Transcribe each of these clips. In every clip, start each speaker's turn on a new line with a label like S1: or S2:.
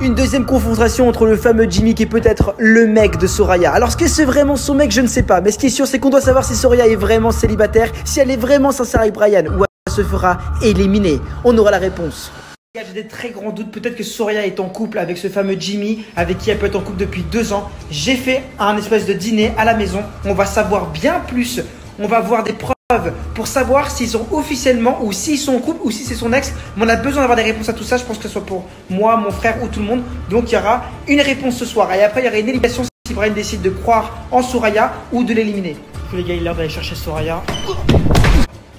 S1: Une deuxième confrontation entre le fameux Jimmy qui est peut-être le mec de Soraya. Alors est-ce que c'est vraiment son mec? Je ne sais pas. Mais ce qui est sûr, c'est qu'on doit savoir si Soraya est vraiment célibataire, si elle est vraiment sincère avec Brian ou elle se fera éliminer. On aura la réponse. J'ai des très grands doutes, peut-être que Soraya est en couple avec ce fameux Jimmy, avec qui elle peut être en couple depuis 2 ans. J'ai fait un espèce de dîner à la maison, on va savoir bien plus, on va voir des preuves pour savoir s'ils sont officiellement ou s'ils sont en couple ou si c'est son ex. Mais on a besoin d'avoir des réponses à tout ça, je pense que ce soit pour moi, mon frère ou tout le monde. Donc il y aura une réponse ce soir et après il y aura une élimination si Brian décide de croire en Soraya ou de l'éliminer. Les gars, il est l'heure d'aller chercher Soraya.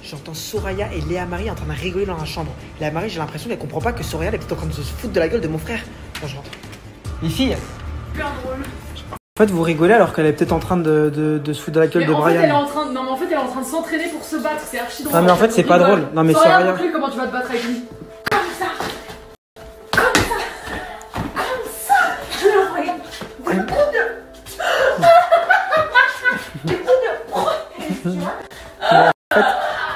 S1: J'entends Soraya et Léa Marie en train de rigoler dans la chambre. Léa Marie, j'ai l'impression qu'elle comprend pas que Soraya elle est en train de se foutre de la gueule de mon frère. Quand je rentre. Les filles.
S2: Bien drôle.
S1: En fait, vous rigolez alors qu'elle est peut-être en train de se foutre de la gueule de Brian.
S2: Elle est en train de... Non, mais en fait, elle est en train de s'entraîner pour se battre. C'est archi drôle.
S1: Non, mais en fait, c'est pas drôle. Non, mais Soraya.
S2: Montre-lui comment tu vas te battre avec lui. Comme ça. Comme ça. Comme ça. Je vais l'envoyer. Des coups de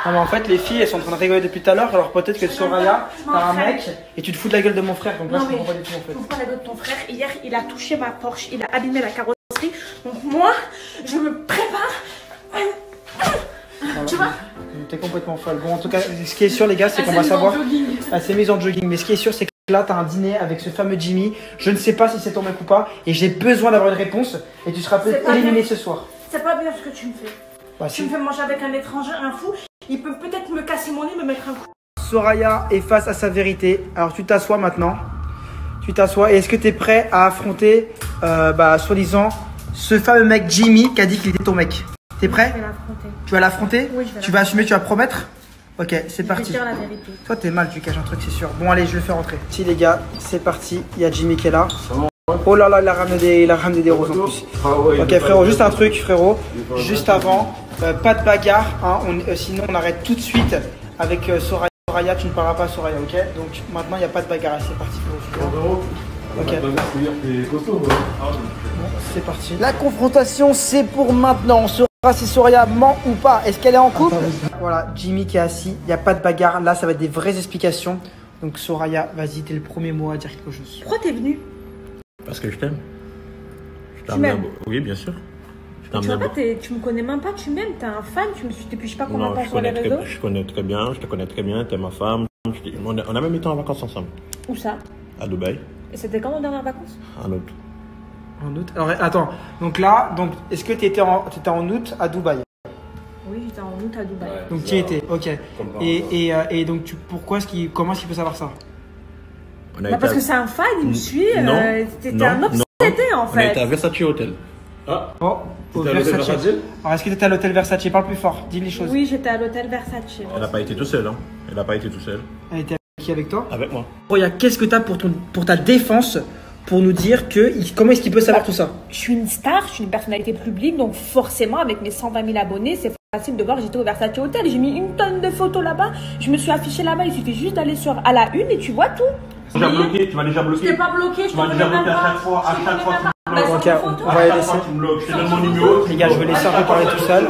S1: Non mais en fait les filles elles sont en train de rigoler depuis tout à l'heure alors peut-être que Soraya t'as un mec et tu te fous de la gueule de mon frère donc là je comprends pas du tout en fait.
S3: Je comprends la gueule de ton frère. Hier il a touché ma Porsche, il a abîmé la carrosserie. Donc moi je me prépare.
S1: Tu vois? T'es complètement folle. Bon en tout cas ce qui est sûr les gars c'est qu'on va savoir. Elle s'est mise en jogging mais ce qui est sûr c'est que là t'as un dîner avec ce fameux Jimmy. Je ne sais pas si c'est ton mec ou pas et j'ai besoin d'avoir une réponse et tu seras peut-être éliminé ce soir.
S3: C'est pas bien ce que tu me fais.
S1: Bah,
S3: tu me fais manger avec un étranger, un fou. Il peut peut-être me casser mon nez, me mettre un coup.
S1: Soraya est face à sa vérité. Alors tu t'assois maintenant. Tu t'assois. Et est-ce que tu es prêt à affronter, soi-disant, ce fameux mec Jimmy qui a dit qu'il était ton mec? T'es prêt?
S3: Je vais l'affronter.
S1: Tu vas l'affronter?
S3: Oui, je vais.
S1: Tu vas assumer, tu vas promettre? Ok, c'est parti.
S3: Je vais dire la vérité.
S1: Toi t'es mal, tu caches un truc, c'est sûr. Bon allez, je le fais rentrer. Si les gars, c'est parti. Il y a Jimmy qui est là. Oh là là, il a ramené des roses en plus. Ok frérot, juste un truc frérot. Juste avant, pas de bagarre. Hein, sinon on arrête tout de suite avec Soraya. Soraya, tu ne parleras pas à Soraya, ok? Donc maintenant il n'y a pas de bagarre. C'est parti frérot. Ok. Bon, c'est parti. La confrontation c'est pour maintenant. On saura si Soraya ment ou pas. Est-ce qu'elle est en couple? Voilà, Jimmy qui est assis. Il n'y a pas de bagarre. Là ça va être des vraies explications. Donc Soraya, vas-y, t'es le premier mot à dire quelque chose.
S3: Pourquoi t'es venu?
S4: Parce que je t'aime.
S3: Tu m'aimes?
S4: Oui, bien sûr.
S3: Tu vois pas, tu me connais même pas, tu m'aimes, t'es un fan, tu me suis depuis je sais pas combien de temps sur les réseaux.
S4: Je connais très bien, je te connais très bien, t'es ma femme. On a même été en vacances ensemble.
S3: Où ça?
S4: À Dubaï.
S3: Et c'était quand nos dernières vacances?
S4: En août.
S1: En août? Alors attends, donc là, est-ce que tu étais en août à Dubaï?
S3: Oui, j'étais en août à Dubaï.
S4: Ouais,
S1: donc tu y étais, ok. Et donc comment est-ce qu'il peut savoir ça?
S3: Parce que c'est un fan, il me suit. T'étais un obsédé en fait.
S4: On a été à Versace Hotel.
S1: Ah. Oh, au Versace. Alors est-ce que tu étais à l'hôtel Versace? Parle plus fort, dis les choses.
S3: Oui, j'étais à l'hôtel Versace.
S4: Elle n'a pas été tout seule, hein. Elle n'a pas été tout seule.
S1: Elle était avec qui, avec toi?
S4: Avec moi.
S1: Regarde, qu'est-ce que tu as pour ta défense pour nous dire comment est-ce qu'il peut savoir tout ça?
S3: Je suis une star, je suis une personnalité publique, donc forcément avec mes 120 000 abonnés, c'est facile de voir que j'étais au Versace Hotel. J'ai mis une tonne de photos là-bas, je me suis affichée là-bas, il suffit juste d'aller à la une et tu vois tout.
S4: Tu m'as déjà bloqué.
S3: Je t'ai pas bloqué, je
S4: tu m'as déjà bloqué à chaque fois.
S1: Ok, on va les laisser.
S4: Je te donne mon numéro.
S1: Les gars, je vais laisser un peu parler tout seul.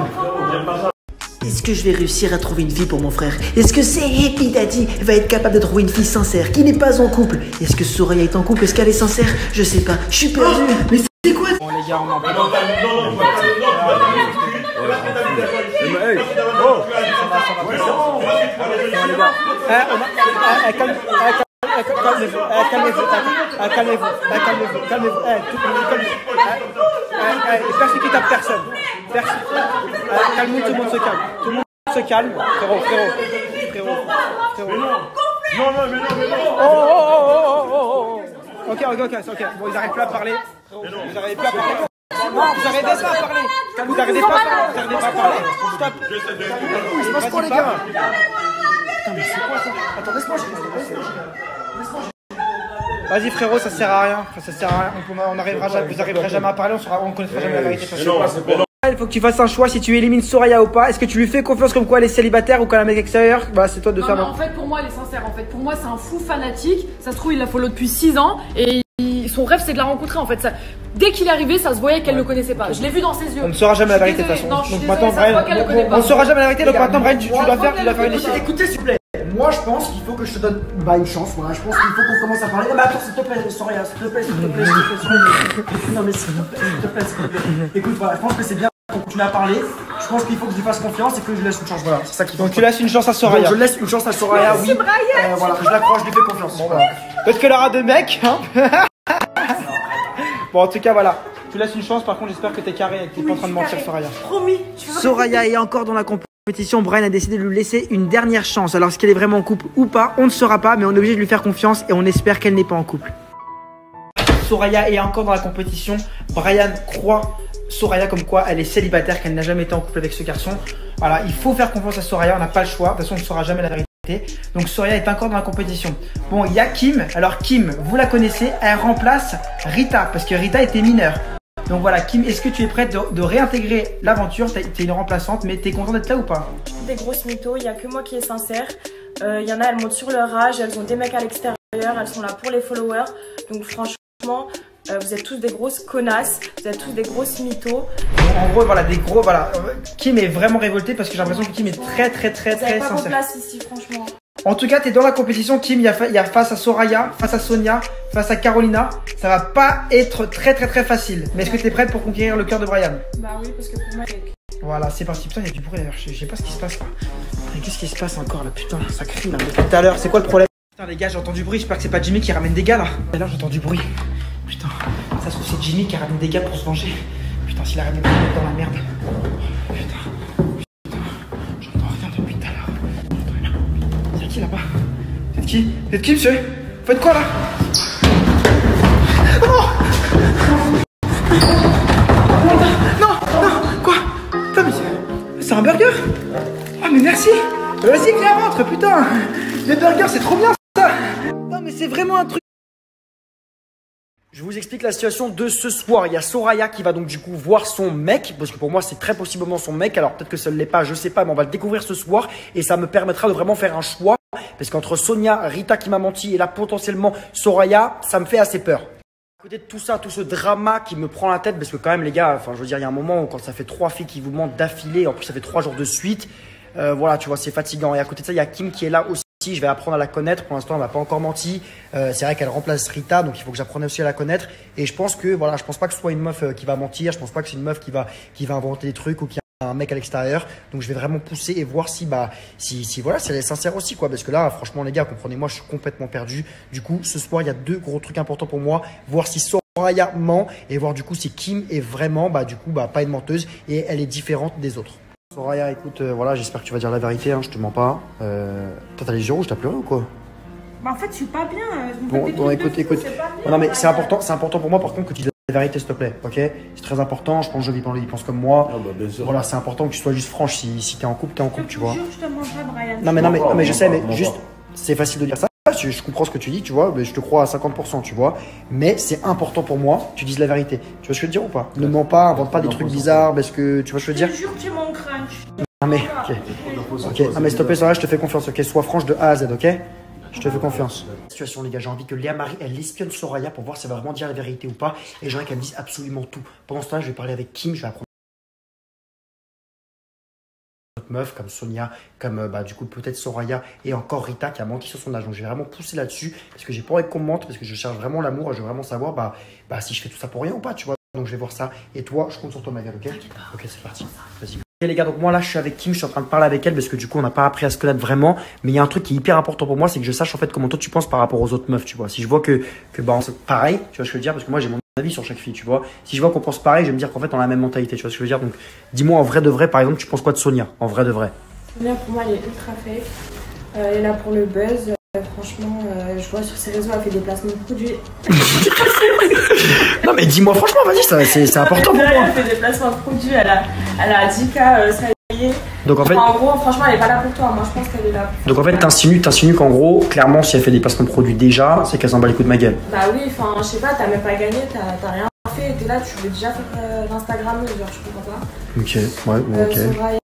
S5: Est-ce que je vais réussir à trouver une fille pour mon frère? Est-ce que c'est Happy Daddy va être capable de trouver une fille sincère qui n'est pas en couple? Est-ce que Soraya est en couple? Est-ce qu'elle est sincère? Je sais pas, je suis perdu. Mais c'est quoi?
S1: Bon les gars, on en parle. Calmez-vous. Personne qui tape personne. Calmez-vous, tout le monde se calme. Tout le monde se calme. Frérot. Non. Oh. Ok. Bon, ils n'arrivent plus à parler. Vous n'arrivez pas à parler. Stop. Il se passe quoi, les gars? Putain, mais c'est quoi ça? Attends, laisse-moi. Vas-y frérot, ça sert à rien. Vous n'arriverez jamais à parler, on connaîtra jamais la vérité. Il faut que tu fasses un choix si tu élimines Soraya ou pas. Est-ce que tu lui fais confiance comme quoi elle est célibataire ou qu'elle a un mec extérieur? Bah c'est toi de savoir.
S2: En fait pour moi elle est sincère en fait. Pour moi c'est un fou fanatique. Ça se trouve il la follow depuis 6 ans et son rêve c'est de la rencontrer en fait. Dès qu'il est arrivé ça se voyait qu'elle ne le connaissait pas. Je l'ai vu dans ses yeux.
S1: On ne saura jamais la vérité de toute façon. Donc maintenant Brian, on ne saura jamais la vérité. Donc maintenant Brian tu dois faire une échelle. Écoutez s'il vous plaît. moi je pense qu'il faut que je te donne une chance. Voilà, je pense qu'il faut qu'on commence à parler. Non, mais attends, s'il te plaît, Soraya, s'il te plaît, s'il te plaît, s'il te plaît. Non, mais s'il te plaît, s'il te plaît. Écoute, voilà, je pense que c'est bien qu'on continue à parler. Je pense qu'il faut que je lui fasse confiance et que je lui laisse une chance. Voilà, c'est ça qu'il faut.
S6: Donc tu laisses une chance à Soraya.
S1: Donc, je laisse une chance à Soraya, oui. Voilà, je la crois, je lui fais confiance. Bon, voilà.
S6: Peut-être qu'elle aura deux mecs, hein. Bon, en tout cas, voilà. Tu laisses une chance, par contre, j'espère que t'es carré et que t'es pas en train de mentir, Soraya.
S3: Promis.
S1: Soraya est encore dans la compétition. Brian a décidé de lui laisser une dernière chance. Alors, est-ce qu'elle est vraiment en couple ou pas, on ne saura pas, mais on est obligé de lui faire confiance et on espère qu'elle n'est pas en couple.
S6: Soraya est encore dans la compétition. Brian croit Soraya comme quoi elle est célibataire, qu'elle n'a jamais été en couple avec ce garçon. Voilà, il faut faire confiance à Soraya, on n'a pas le choix. De toute façon, on ne saura jamais la vérité. Donc Soraya est encore dans la compétition. Bon, il y a Kim. Alors Kim, vous la connaissez, elle remplace Rita parce que Rita était mineure. Donc voilà, Kim, est-ce que tu es prête de réintégrer l'aventure? T'es une remplaçante, mais t'es contente d'être là ou pas?
S7: Des grosses mythos, il n'y a que moi qui est sincère. Il y en a, elles montent sur leur âge, elles ont des mecs à l'extérieur, elles sont là pour les followers. Donc franchement, vous êtes tous des grosses connasses, vous êtes tous des grosses mythos.
S6: Bon, en gros, voilà, Kim est vraiment révoltée parce que j'ai l'impression que Kim est très sincère.
S7: Vous n'avez pas votre place ici, franchement.
S6: En tout cas, t'es dans la compétition, Kim. Il y a face à Soraya, face à Sonia, face à Carolina. Ça va pas être très facile. Mais est-ce que t'es prête pour conquérir le cœur de Brian?
S7: Bah oui, parce que pour moi,
S6: voilà, c'est parti. Putain, il y a du bruit d'ailleurs. Je sais pas ce qui se passe là. Mais qu'est-ce qui se passe encore là? Putain, ça crie là depuis tout à l'heure. C'est quoi le problème? Putain, les gars, j'ai entendu du bruit. J'espère que c'est pas Jimmy qui ramène des gars là. Et là, j'entends du bruit. Putain, ça se trouve, c'est Jimmy qui ramène des gars pour se venger. Putain, s'il a ramèné des gars dans la merde. Putain, j'entends rien depuis tout à l'heure. C'est qui là-bas? C'est qui? C'est qui, monsieur? Vous faites quoi là? Oh non, quoi? Putain, mais c'est un burger? Ah, mais merci! Vas-y, viens, rentre, putain! Les burgers, c'est trop bien ça! Non, mais c'est vraiment un truc.
S1: Je vous explique la situation de ce soir. Il y a Soraya qui va donc du coup voir son mec, parce que pour moi c'est très possiblement son mec. Alors peut-être que ça ne l'est pas, je sais pas, mais on va le découvrir ce soir et ça me permettra de vraiment faire un choix. Parce qu'entre Sonia, Rita qui m'a menti et là potentiellement Soraya, ça me fait assez peur. À côté de tout ça, tout ce drama qui me prend la tête, parce que quand même les gars, enfin je veux dire, il y a un moment où quand ça fait 3 filles qui vous mentent d'affilée, en plus ça fait 3 jours de suite, voilà, tu vois, c'est fatigant. Et à côté de ça, il y a Kim qui est là aussi. Je vais apprendre à la connaître. Pour l'instant, elle m'a pas encore menti. C'est vrai qu'elle remplace Rita, donc il faut que j'apprenne aussi à la connaître. Et je pense que voilà, je pense pas que ce soit une meuf qui va mentir. Je pense pas que c'est une meuf qui va inventer des trucs ou qui a un mec à l'extérieur. Donc je vais vraiment pousser et voir si voilà, si elle est sincère aussi quoi. Parce que là, franchement les gars, comprenez-moi, je suis complètement perdu. Du coup, ce soir, il y a 2 gros trucs importants pour moi. Voir si Soraya ment et voir du coup si Kim est vraiment pas une menteuse et elle est différente des autres. Soraya, écoute, voilà, j'espère que tu vas dire la vérité, hein, je te mens pas. Toi, t'as les yeux rouges, t'as pleuré ou quoi?
S3: Bah en fait, je suis pas bien.
S1: Bon, écoute. Non, mais c'est important pour moi par contre que tu dises la vérité, s'il te plaît, ok? C'est très important, je pense que il pense comme moi.
S4: Ah bah, bien sûr.
S1: Voilà, c'est important que tu sois juste franche. Si t'es en couple, tu vois.
S3: Je te mens pas, Brian.
S1: Non, mais je sais, mais juste, c'est facile de dire ça. Je comprends ce que tu dis, tu vois, mais je te crois à 50%, tu vois. Mais c'est important pour moi que tu dises la vérité. Tu vois ce que je veux dire ou pas? Ne mens pas, invente pas des trucs bizarres, parce que tu vois ce que je veux dire?
S3: Je te jure que tu mon crunch.
S1: Non mais, ok. Non mais s'il te plaît, Soraya, je te fais confiance, ok? Sois franche de A à Z, ok? Je te fais confiance. Situation, les gars, j'ai envie que Léa Marie, elle espionne Soraya pour voir si elle va vraiment dire la vérité ou pas. Et j'aimerais qu'elle me dise absolument tout. Pendant ce temps-là, je vais parler avec Kim, je vais apprendre. Meuf comme Sonia, comme du coup peut-être Soraya et encore Rita qui a menti sur son âge. Donc je vais vraiment pousser là-dessus parce que j'ai pas envie qu'on mente, parce que je cherche vraiment l'amour et je veux vraiment savoir si je fais tout ça pour rien ou pas, tu vois. Donc je vais voir ça. Et toi, je compte sur toi ma gueule, ok? Ok, c'est parti. Vas-y. Ok les gars, donc moi là je suis avec Kim, je suis en train de parler avec elle parce que du coup on n'a pas appris à se connaître vraiment. Mais il y a un truc qui est hyper important pour moi, c'est que je sache en fait comment toi tu penses par rapport aux autres meufs, tu vois. Si je vois que pareil, tu vois ce que je veux dire, parce que moi j'ai mon avis sur chaque fille, tu vois. Si je vois qu'on pense pareil, je vais me dire qu'en fait on a la même mentalité, tu vois ce que je veux dire. Donc dis-moi en vrai de vrai, par exemple, tu penses quoi de Sonia, en vrai de vrai?
S7: Sonia, pour moi, elle est ultra fake. Elle est là pour le buzz. Franchement, je vois sur ses réseaux, elle fait des placements de produits.
S1: Non mais dis-moi franchement, vas-y, c'est important pour moi.
S7: Elle fait des placements de produits, elle a 10K, ça y est.
S1: Donc en fait,
S7: en gros, franchement, elle est pas là pour toi. Moi, je pense qu'elle est là pour
S1: donc en fait, t'insinues qu'en gros, clairement, si elle fait des placements de produits déjà, c'est qu'elle s'en bat les coups de ma gueule.
S7: Bah oui, enfin, je sais pas, t'as même pas gagné, t'as rien fait. T'es là, tu veux déjà faire l'Instagram, genre, je comprends pas.
S1: Ok, ouais, bon, ok.
S7: Soraya,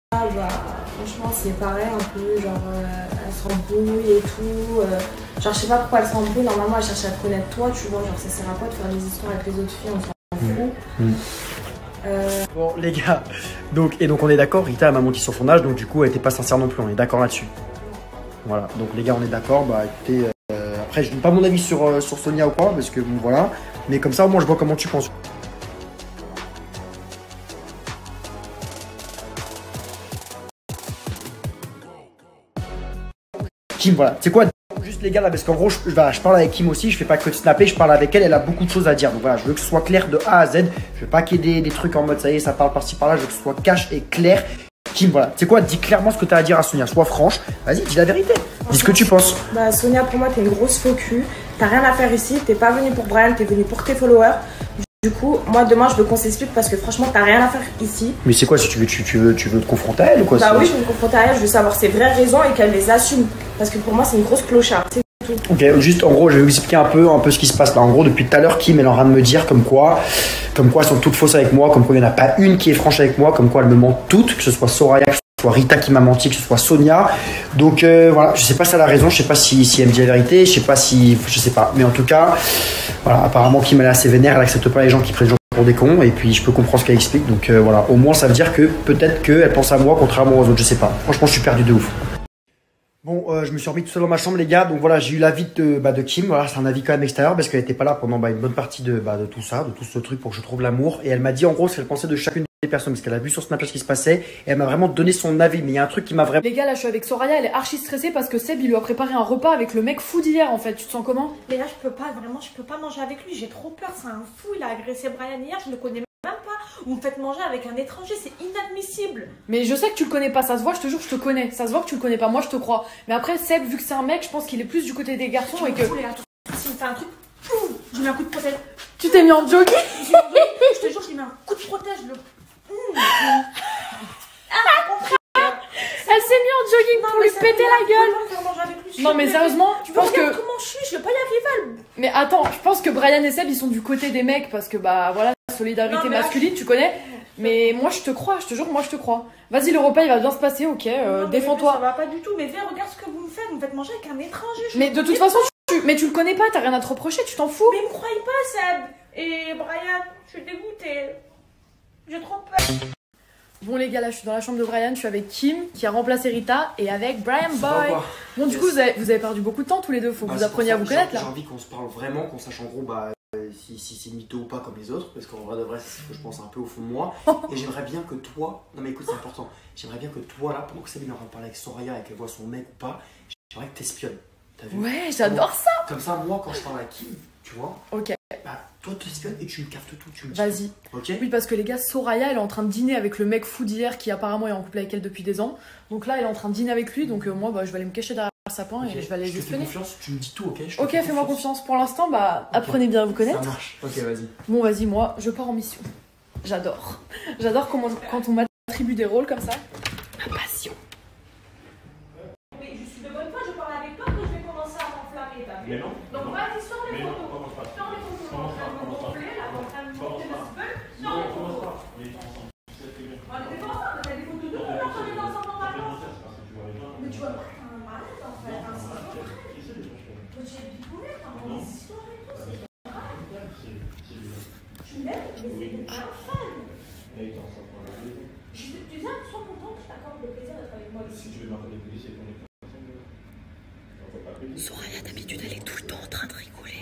S7: franchement, c'est pareil, un peu, genre, elle s'embrouille et tout. Genre, je sais pas pourquoi elle s'embrouille. Normalement, elle cherche à te connaître toi, tu vois. Genre, ça sert à quoi de faire des histoires avec les autres filles, on s'en fout.
S1: Bon, les gars, donc on est d'accord, Rita m'a menti sur son âge, donc du coup, elle était pas sincère non plus, on est d'accord là-dessus.
S8: Voilà, donc les gars, on est d'accord. Bah écoutez, après, je donne pas mon avis sur Sonia ou quoi, parce que bon, voilà. Mais comme ça, au moins, je vois comment tu penses. Kim, voilà. C'est quoi? Juste les gars là, parce qu'en gros, je parle avec Kim aussi, je fais pas que de snapper, je parle avec elle, elle a beaucoup de choses à dire. Donc voilà, je veux que ce soit clair de A à Z. Je veux pas qu'il y ait des trucs en mode ça y est, ça parle par-ci par-là, je veux que ce soit cash et clair. Kim, voilà, c'est quoi? Dis clairement ce que tu as à dire à Sonia, sois franche. Vas-y, dis la vérité. Dis ce que tu penses.
S7: Bah Sonia, pour moi, t'es une grosse faux cul. T'as rien à faire ici, t'es pas venu pour Brian, t'es venu pour tes followers. Du coup, moi demain, je veux qu'on s'explique parce que franchement, t'as rien à faire ici.
S8: Mais c'est quoi, si tu veux te confronter à elle ou quoi?
S7: Bah oui, je veux me confronter à elle, je veux savoir ses vraies raisons et qu'elle les assume. Parce que pour moi, c'est une grosse clocharde.
S8: Ok, juste en gros, je vais vous expliquer un peu ce qui se passe là. En gros, depuis tout à l'heure, Kim elle est en train de me dire comme quoi elles sont toutes fausses avec moi, comme quoi il n'y en a pas une qui est franche avec moi, comme quoi elles me mentent toutes, que ce soit Soraya, que ce soit Rita qui m'a menti, que ce soit Sonia. Donc voilà, je sais pas si elle a raison, je sais pas si elle me dit la vérité, je sais pas. Mais en tout cas, voilà, apparemment Kim elle est assez vénère, elle accepte pas les gens qui prennent les gens pour des cons, et puis je peux comprendre ce qu'elle explique. Donc voilà, au moins ça veut dire que peut-être qu'elle pense à moi contrairement aux autres, je sais pas. Franchement, je suis perdu de ouf. Bon, je me suis remis tout seul dans ma chambre, les gars. Donc voilà, j'ai eu l'avis de Kim. Voilà, c'est un avis quand même extérieur parce qu'elle était pas là pendant une bonne partie de tout ça, de tout ce truc pour que je trouve l'amour. Et elle m'a dit en gros ce qu'elle pensait de chacune des personnes parce qu'elle a vu sur Snapchat ce qui se passait et elle m'a vraiment donné son avis. Mais il y a un truc qui m'a vraiment.
S2: Les gars, là, je suis avec Soraya, elle est archi stressée parce que Seb, il lui a préparé un repas avec le mec fou d'hier en fait. Tu te sens comment?
S3: Les gars, je peux pas manger avec lui. J'ai trop peur. C'est un fou. Il a agressé Brian hier. Je le connais même pas. Vous me faites manger avec un étranger. C'est inadmissible.
S2: Mais je sais que tu le connais pas, ça se voit, je te jure, je te connais. Ça se voit que tu le connais pas, moi je te crois. Mais après, Seb, vu que c'est un mec, je pense qu'il est plus du côté des garçons et que.
S3: S'il me fait un truc, je lui mets un coup de protège.
S2: Tu t'es mis en jogging?
S3: Je te jure, je lui mets un coup de protège.
S2: Elle s'est mise en jogging pour lui péter la gueule. Non mais sérieusement, je pense que...
S3: Comment je suis? Je veux pas y arriver.
S2: Mais attends, je pense que Brian et Seb ils sont du côté des mecs parce que bah voilà, solidarité masculine, tu connais. Mais moi je te crois, je te jure, moi je te crois. Vas-y, le repas il va bien se passer, ok, défends-toi.
S3: Ça va pas du tout, mais viens, regarde ce que vous me faites manger avec un étranger.
S2: Mais de toute façon, mais tu le connais pas, t'as rien à te reprocher, tu t'en fous.
S3: Mais me croyez pas, Seb. Et Brian, je suis dégoûtée. J'ai trop peur.
S2: Bon les gars, là je suis dans la chambre de Brian, je suis avec Kim qui a remplacé Rita et avec Brian Boy. Bon du coup vous avez perdu beaucoup de temps tous les deux, faut que vous appreniez à vous connaître là.
S8: J'ai envie qu'on se parle vraiment, qu'on sache en gros si c'est mytho ou pas comme les autres, parce qu'en vrai de vrai c'est ce que je pense un peu au fond de moi. Et j'aimerais bien que toi, non mais écoute c'est important, j'aimerais bien que toi là, pendant que Sabine est en train de parler avec Soraya et qu'elle voit son mec ou pas, j'aimerais que t'espionnes. T'as vu?
S2: Ouais, j'adore ça.
S8: Comme ça moi quand je parle à Kim, tu vois.
S2: Ok.
S8: Bah toi t'espionnes et tu me captes tout, tu me dis.
S2: Vas-y.
S8: Ok.
S2: Oui parce que les gars, Soraya elle est en train de dîner avec le mec fou d'hier qui apparemment est en couple avec elle depuis des ans. Donc là elle est en train de dîner avec lui, donc moi bah, je vais aller me cacher derrière le sapin et je vais aller
S8: je te fais
S2: espionner.
S8: confiance, tu me dis tout, ok?
S2: Ok, fais-moi confiance. Pour l'instant, bah apprenez bien à vous connaître.
S8: Ça marche. Ok, vas-y.
S2: Bon vas-y, moi je pars en mission. J'adore. J'adore quand on m'attribue des rôles comme ça. Ma passion.
S3: Mais je suis de bonne foi, je parle avec toi que je vais commencer à m'enflammer, t'as vu?
S4: Mais non.
S3: Donc vas-y, sors les photos.
S4: Commence pas.
S3: Sors les photos. T'es en train de me gonfler, là, t'es en train de me monter le spell. Sors les photos. On était ensemble, t'as des photos de nous, là, on est ensemble en vacances. Mais tu vois pas, t'es un malade en fait. Toi, tu es découvert, t'as des histoires et tout, c'est pas grave. Tu m'aimes, mais c'est pas fan. Tu viens, sois content que je t'accorde le plaisir d'être avec moi ici.
S5: Soraya, d'habitude, elle est tout le temps en train de rigoler.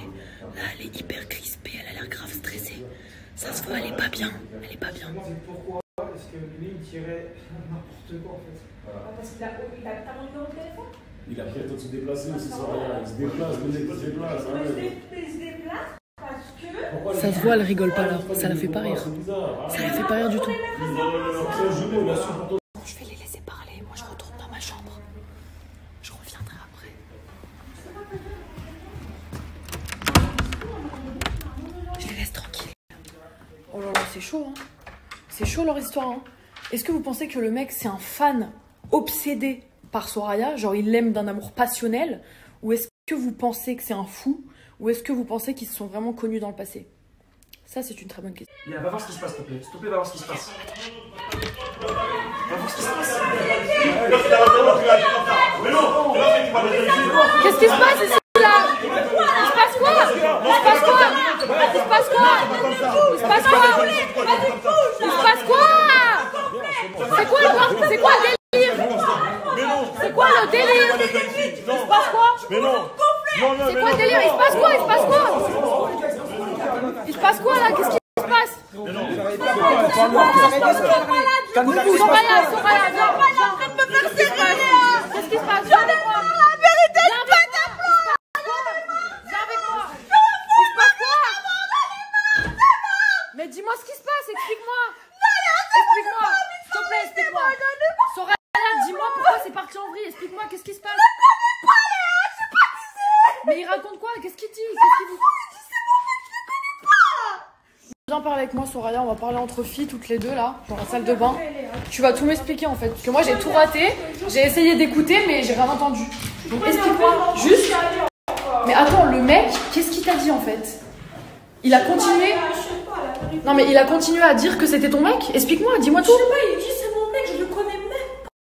S5: Là, elle est hyper crispée, elle a l'air grave stressée. Ça se voit, elle est pas bien. Elle est pas bien.
S6: Pourquoi est-ce que lui, il tirait n'importe quoi en fait?
S3: Parce qu'il a t'as mon numéro de téléphone?
S9: Il a pris le temps de se déplacer aussi, Soraya. Il se déplace, le mec il se déplace.
S3: Il se déplace parce que...
S2: Ça se voit, elle rigole pas là. Ça la fait pas rire. Ça la fait pas rire du tout. Je vais les laisser parler. Moi, je retourne dans ma chambre. Je reviendrai après. Je les laisse tranquilles. Oh là là, c'est chaud, hein. C'est chaud leur histoire, hein. Est-ce que vous pensez que le mec, c'est un fan obsédé par Soraya? Genre, il l'aime d'un amour passionnel? Ou est-ce que vous pensez que c'est un fou? Ou est-ce que vous pensez qu'ils se sont vraiment connus dans le passé? Ça, c'est une très bonne question.
S8: Viens, va voir ce qui se passe, s'il te plaît. S'il te plaît, va voir ce qui se passe. Va voir ce qui se passe.
S2: Qu'est-ce qui se passe ici, là? Il se passe quoi? Il se passe quoi? Il se passe quoi? Il se passe quoi? Il se passe quoi? C'est quoi le délire? C'est quoi le délire? passe quoi?
S4: Mais non.
S2: C'est quoi le délire? Il se passe quoi? Il se passe quoi? Il se passe quoi là? Qu'est-ce qui se passe? Soraya, viens. Qu'est-ce qui se passe? Viens avec moi. Mais dis-moi ce qui se passe, explique-moi. Explique-moi. S'il te plaît, explique-moi. Soraya, dis-moi pourquoi c'est parti en vrille. Explique-moi, qu'est-ce qui se passe? Mais il raconte quoi? Qu'est-ce qu'il dit? Qu'est-ce qu'il vous... Viens parler avec moi, Soraya, on va parler entre filles toutes les deux là, dans la salle de bain. Tu vas tout m'expliquer en fait, parce que moi j'ai tout raté, j'ai essayé d'écouter mais j'ai rien entendu. Donc explique-moi, juste. Mais attends, le mec, qu'est-ce qu'il t'a dit en fait? Il a continué. Non mais il a continué à dire que c'était ton mec? Explique-moi, dis-moi tout.
S10: Je sais pas, il dit c'est mon mec, je le connais même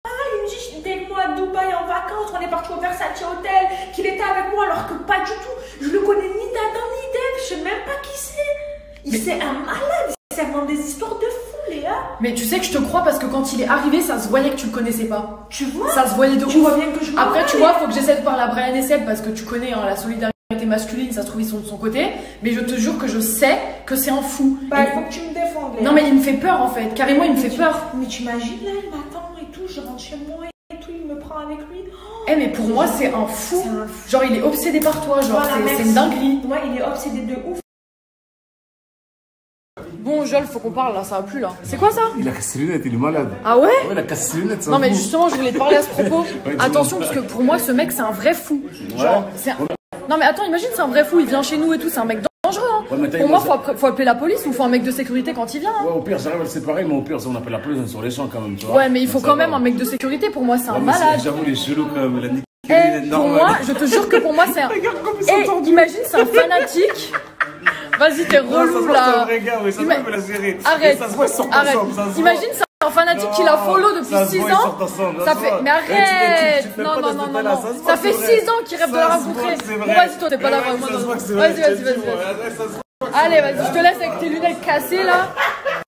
S10: pas. Il me dit j'étais avec moi à Dubaï en vacances, on est parti au Versace Hotel, qu'il était avec moi alors que pas du tout. Je le connais ni d'Adam ni d'Ève, je sais même pas qui c'est. C'est un malade, c'est vraiment des histoires de fou, Léa.
S2: Mais tu sais que je te crois parce que quand il est arrivé, ça se voyait que tu le connaissais pas.
S10: Tu vois?
S2: Ça se voyait de ouf.
S10: Tu vois bien que je
S2: Après, tu vois, faut que j'essaie de parler à Brian et Seb parce que tu connais hein, la solidarité masculine, ça se trouve ils sont de son côté. Mais je te jure que je sais que c'est un fou.
S10: Bah, il faut que tu me défendes, Léa.
S2: Non, mais il me fait peur en fait. Carrément, il me fait peur.
S10: Mais tu imagines là, il m'attend et tout, je rentre chez moi et tout, il me prend avec lui. Oh,
S2: mais pour moi, c'est un fou. Genre, il est obsédé par toi, genre,
S10: voilà,
S2: c'est une dinguerie.
S10: Ouais, il est obsédé de ouf.
S2: Bon, Joel, faut qu'on parle là, ça va plus là. C'est quoi ça?
S9: Il a cassé les lunettes, il est malade.
S2: Ah ouais?
S9: Ouais, il a cassé les lunettes, ça.
S2: Non, mais justement, je voulais te parler à ce propos. Attention, parce que pour moi, ce mec, c'est un vrai fou. Genre, c'est un... Non, mais attends, imagine, c'est un vrai fou, il vient chez nous et tout, c'est un mec dangereux. Hein. Ouais, pour moi, faut appeler la police ou faut un mec de sécurité quand il vient. Hein.
S9: Ouais, au pire, j'arrive à le séparer, mais au pire, on appelle la police sur les champs quand même, tu vois.
S2: Ouais, mais il faut quand même un mec de sécurité, pour moi, c'est un malade.
S9: J'avoue, il est chelou quand même, il a niqué.
S2: Pour moi, je te jure que pour moi, c'est un. Et imagine, c'est un fanatique. Vas-y, t'es relou là. Arrête. Imagine, c'est un fanatique qui l'a follow depuis 6 ans. Ça fait. Mais arrête. Non. Ça fait 6 ans qu'il rêve de la rencontrer. Bon, vas-y, toi, t'es pas là. Vas-y. Allez, vas-y, je te laisse avec tes lunettes cassées là.